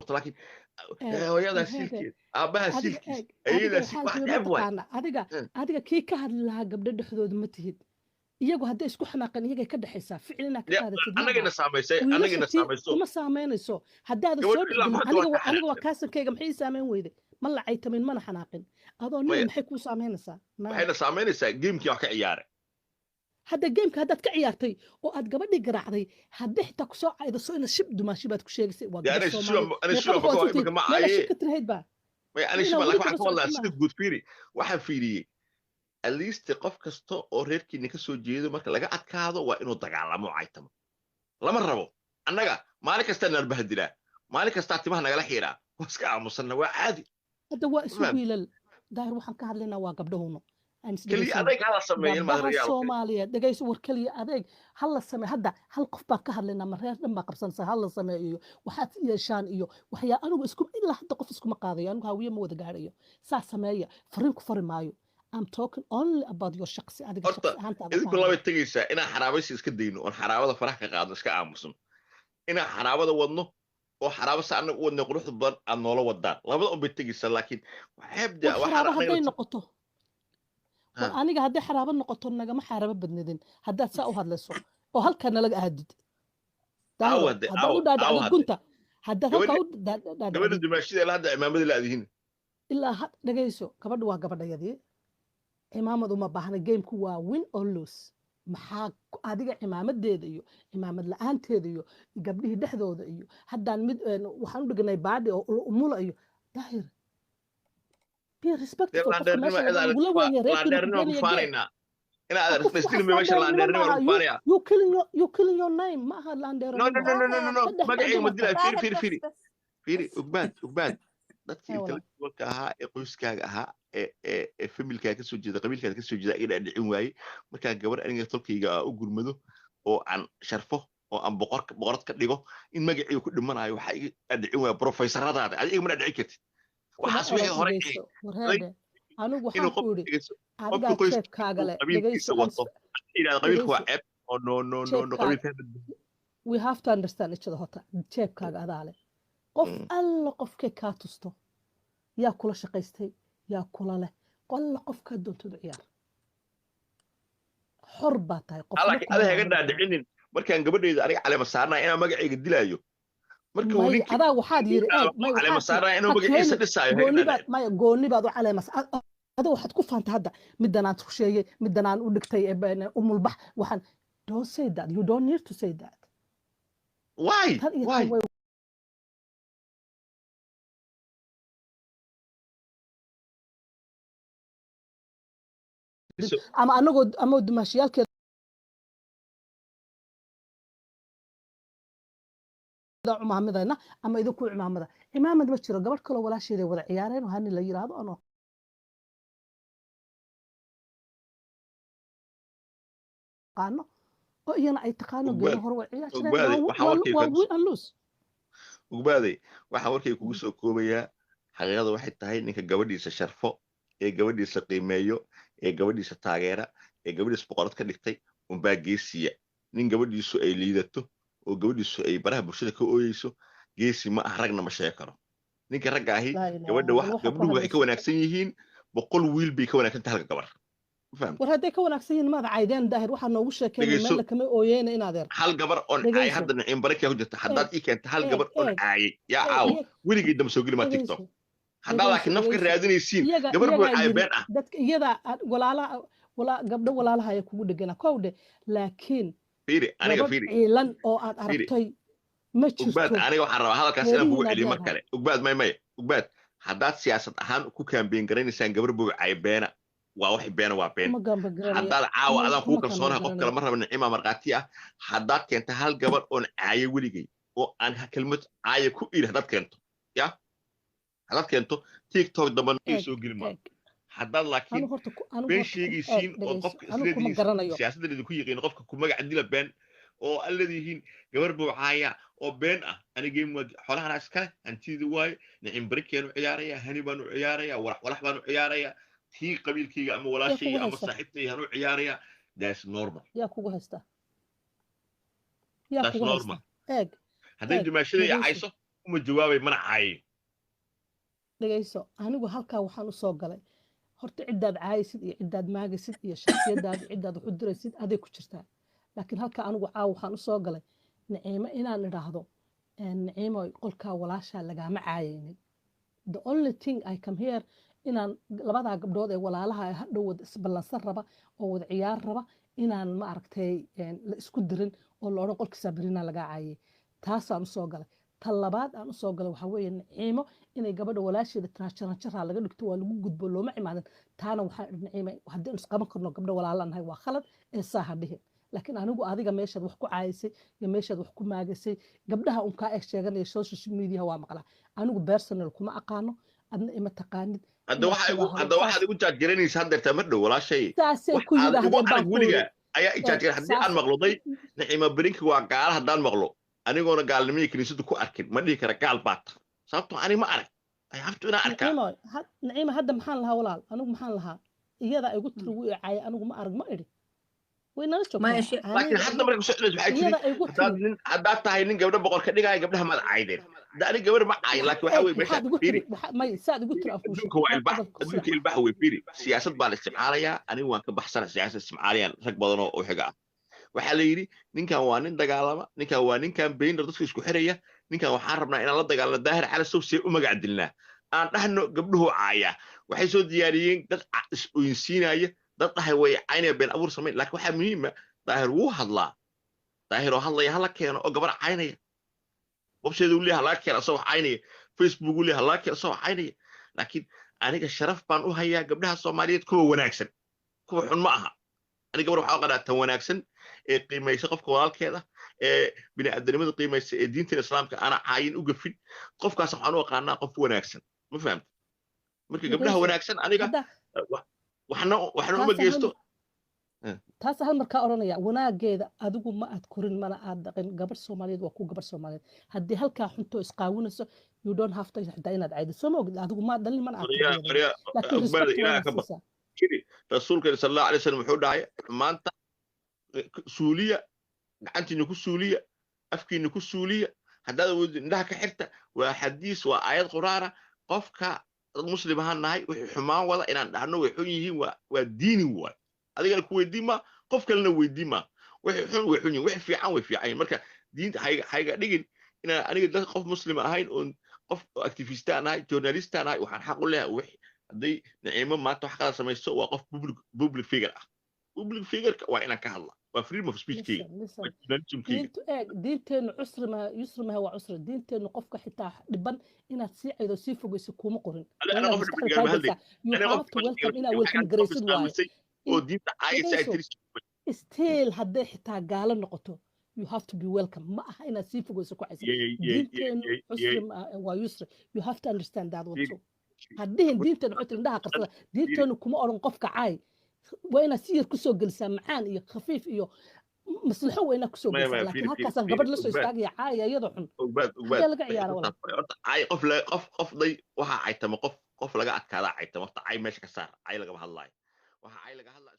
noqoto laakiin eeg hooyadaa warheede siilkeed aabbaha adiga siilkiis eeg ayadaa waxaa wax jira ceeb waay mataqaana adiga kii ka hadli lahaa gabdho dhexdooda ma tihid iyagu hadday isku xanaaqeen iyagay ka dhexaysaa ficil inaad ka qaadatid maaha annagina saamaysay wiilasha annagina tii saamayso kuma saameynayso haddaada soo gabadhu ilaa dhexgelin maanta waa ka aniga waa xanaaqsan kaasankayga maxay ii saameyn weyday ma la caytamin mana xanaaqin adoo nina maya maxay kuu saameynaysaa waxayna saamaynaysaa geemkii wax ka ciyaaray hadda geemka haddaad ka ciyaartay oo aad gabadhii garaacday haddii xitaa kusoo caydaso inaad shib dumaashi baad ku sheegaysay waa dee gabar ana soomaaliyeed shiba meeqa wax baka waad imika sugtay ma meela aye shib ka tirahayd baa maya ana inaa shiba weli laakiin daba waxaan ka socota wadlaa sida maaha guud waxaan fiiriyey at least qof kasta oo reerkiina ka soo jeedo marka laga adkaado waa inuu dagaalamo caytamo lama rabo annaga maalin kastaa narbahadilaa maalin kastaa timaha nagala xiiraa waa iska aamusanna waa caadi hadda waa isu wiilal daahir waxaan ka hadlaynaa waa gabdhahuno aan keliya isdhegaysano adayg hala sameeyin gabdhaha maadarayaal soomaaliyeed dhegayso war keliya adeeg hal la sameeyo hadda hal qof baa ka hadlaynaa ma reer dhan baa qabsanaysa hal la sameeyo iyo waxaad yeeshaan iyo waxyaa anigu ilaa hadda qof iskuma qaadayo anigu hawiye ma wada gaadhayo saa sameeya fariin ku fari maayo I'm talking only about your shakhsi adiga horta shakhsi ahaantaada idinku labay tegaysaa inaan xaraabaysi iska dayno oon xaraabada farax ka qaadno iska aamusan inaan xaraabada wadno oo xaraabo sa annaga u wadnay quruxda badan aad noola wadaan labada un bay tegaysaa laakiin waxeebda xaraabo hadday noqoto war aniga hadday xaraabo noqoto nagama xaraabo badnidin haddaad saa u hadlayso oo halkaa nalaga aadid haddaad u dhaadhacdid gunta haddaad halkaa u gabadha dhaadhacdid dumaashida ilaa hadda imaamada laadihiin ilaa dhegayso gabadha waa gabadhayadii cimaamad uma baahna gameku waa win or lose maxaa adiga cimaamadeeda iyo cimaamad la-aanteeda iyo gabdhihii dhexdooda iyo haddaan mid waxaan u dhignay baadhi oo umula iyo daahir be respectful qofka meesha ugula weenya reerkiina ku geenaya you killing your name ma aha landheero magacayga ma dilaa fiiri ugbaad dadkii intellectualka ahaa ee qoyskaaga ahaa ee familkaaga kasoo jeeda qabiilkaaga kasoo jeeda iga dhicin waaye markaan gabar aniga tolkayga u gurmado oo aan sharfo oo aan boqorad ka dhigo in magacayga ku dhimanayo waxaa iga dhicin waaya profesoradaada adiga ma dhicin kartid waxaas wixii hore anigu waxaan ku yidhi adigaa jeebkaaga leh dhegayso qabiilku waa ceeb oo no qabiilka we have to understand each other hota jeebkaaga adaa leh qof alla qofkay kaa tusto yaa kula shaqaystay yaa kula leh qolla qofkaa doontooda ciyaar xor baa tahay ada haga dhaadhicinin markaan gabadheyda aniga caleema saarnaa inaan magacayga dilaayo adaa waxaad yiri gooni baad u caleemas ada waxaad ku faanta hadda midanaan rusheeyey midanaan u dhigtay umulbax waxaan don't say that you don't need to say that why ama anagoo dumaashiyaalkeeda cumaamadana ama idinku cimaamada cimaamad ma jiro gabadh kaloo walaasheeda wada ciyaareen oo hani la yiraahdo ano qaano oo iyana ay taqaano geedo hore way ciyaar jireen waa win and lose ugbaaday waxaan warkay kugu soo koobayaa xaqiiqada waxay tahay ninka gabadhiisa sharfo ee gabadhiisa qiimeeyo ee gabadhiisa taageera ee gabadhiisa boqorad ka dhigtay unbaa geesiya nin gabadhiisu ay liidato oo gabadhiisu ay baraha bulshada ka ooyeyso geesi ma ah ragna ma sheegi karo ninka ragga ahi gabdhuhu waxay ka wanaagsan yihiin 100 wiil bay ka wanaagsan tahay halka gabar war hadday ka wanaagsan yihiin maada caydeen daahir waxaa noogu sheekeynay meel kama ooyeyna in adeer hal gabar on caay hadda nicin barakaa ku jirta haddaad ii keenta hal gabar on caayay yaa caawo weligay dama soo geli maa tiktok haddaa laakiin nafka raadinaysiin gabar buu caay been ah dadka iyada gabdho walaalaha ayaa kugu dhegana kowdhe laakiin aniga ciilan oo aad aragtay ma jirto ugbaad aniga waxaan rabaa hadalkaas inaan kugu celiyo mar kale ugbaad may ugbaad haddaad siyaasad ahaan ku kaambeyn garanaysaan gabar buu caay beena waa wax beena waa been haddaad caawa adaan kuu kalsoonahay qof kale ma raba nicima marqaati ah haddaad keenta hal gabar oon caayo weligay oo aan kelmad caayo ku idhi haddaad keento ya haddaad keento tiktok dambana ii soo geli maa haddaad laakiin been sheegaysiin oo qofka isleedihiin siyaasadda idinku yiqiin qofka ku magaca dila been oo aan leedihiin gabar buu caaya oo been ah anigeen xoolahana iskale hantida waaye nicin barikeenu ciyaaraya hani baanu ciyaaraya walax baanu ciyaaraya tii qabiilkayga ama walaashayga ama saaxiibtayga hanu ciyaaraya that's normal yaa kugu haysta that's normal hadday dumaashada cayso kuma jawaabay mana caayin dhagayso anigu halkaa waxaan u soo galay horta ciddaad caayaysid iyo ciddaad maagaysid iyo shakhsiyadaada ciddaad wax u diraysid aday ku jirtaa laakiin halkaa anigu caawa waxaan u soo galay naciimo inaan idhaahdo naciimo qolkaa walaashaa lagaama caayaynin the only thing I come here inaan labadaa gabdhood ee walaalaha hadhow wada isballansan raba oo wada ciyaar raba inaan ma aragtay la isku dirin oo la odhan qolkiisaa berina lagaa caayay taasaan u soo galay ta labaad aan u soo galay waxaa weeye naciimo inay gabadha walaasheeda jaranjaraa laga dhigto waa lagu gudbo looma imaadan taana waxaa naciimo haddii aan isqaban karno gabdho walaalaan nahay waa khalad ee saa ha dhihin laakiin anigu adiga meeshaad wax ku caayaysay iyo meeshaad wax ku maagaysay gabdhaha un kaa sheeganaya social media waa maqlaa anigu personal kuma aqaano adna ima taqaanid hadda waxaad igu jaajgaranaysa haddeertaa mar dhow walaashay saasay ku yidhaahdeen baan weliga ayaa ijaajgaran haddii aan maqluday naciimo berinki waa gaala haddaan maqlo anigoona gaalnimadii kiniisadu ku arkin ma dhihi kara gaal baa tahay sababtoo ani ma arag ay habto inaan arkaa naciimo hadda maxaan lahaa walaal anigu maxaan lahaa iyada igu tiri wuu caaya anigu ma arag ma idhi way nala joogtaa laakiin hadda marka soo celiso waxay jiri haddaad tahay nin gabdho boqol ka dhigaya gabdhaha maad caydeen ani gabar ma caayin laakiin waxaa weye adduunka ilbaxa wey firi siyaasad baa la isticmaalayaa anigu waan ka baxsana siyaasad isticmaalayaan rag badan oo xiga ah waxaa la yidhi ninkan waa nin dagaalama ninkan waa nin campaigner dadka isku xiraya ninkan waxaan rabnaa inaan la dagaalno daahir cali sow see u magac dilnaa aan dhahno gabdhuhu caaya waxay soo diyaariyeen dad is-oyinsiinaya dad dhahay way caynaya been abuur samayn laakiin waxaa muhiima daahir wuu hadlaa daahir oo hadlaya hala keeno oo gabar caynaya website uu leeyahay hala keeno asagoo caynaya facebook uu leeyahay hala keeno asagoo caynaya laakiin aniga sharaf baan u hayaa gabdhaha soomaaliyeed kuwa wanaagsan kuwa xun ma aha aniga gabar waxaa qanaa tan wanaagsan ee qiimaysa qofka walaalkeeda ee bini'aadanimada qiimaysa ee diinta islaamka ana caayin u gafin qofkaas waxaan u aqaanaa qof wanaagsan ma fahamta marka gabdhaha wanaagsan aniga waxna uma geysto taas hal markaa oranaya wanaageeda adigu ma aad korin mana aad dhaqin gabar Soomaaliyeed waa ku gabar Soomaaliyeed haddii halkaa xunto isqaawinayso you don't have to hadaa inaad caydo soo ma ogid adigu ma dhalin mana aad kiri rasuulka sallallahu alayhi wasallam wuxuu dhahay maanta suuliya gacantiina ku suuliya afkiina ku suuliya haddaad awoodid indhaha ka xirta waa xadiis waa aayad quraana qofka dad muslim ahaan nahay wixii xumaan wada inaan dhahno way xun yihiin waa diini waay adigana ku weydiin maa qof kalena weydiin maa wixii xun way xun yihiin wixii fiican way fiican yihiin marka diinta hayga dhigin inaan aniga dad qof muslim ahayn oon qof activistaan nahay journalistaan nahay waxaan xaq u leeyahay wixii hadday naciimo maanta wax kala samayso waa qof public figure ah public figure waa inaan ka hadla waa freedom of speech diinteenu yusri maha waa cusri diinteenu qofka xitaa dhiban inaad sii caydo sii fogeyso kuma qorin still hadday xitaa gaalo noqoto you have to be welcome ma aha inaad sii fogeyso ku caysa diinteenu cusri waa yusri you have to understand that also haddihin diinteenu cusri indhaha qarsada diinteenu kuma oran qofka caay waa inaad si yar kusoo gelisaa macaan iyo khafiif iyo maslaxo waa inaad kusoo gelisaa laakiin halkaasaan gabadh la soo istaagaya caaya iyadoo xun hadee laga ciyaara qof day waxaa caytama qof laga adkaadaa caytama horta cay meesha ka saar cay lagama hadlaayo waxaa cay laga hadlaa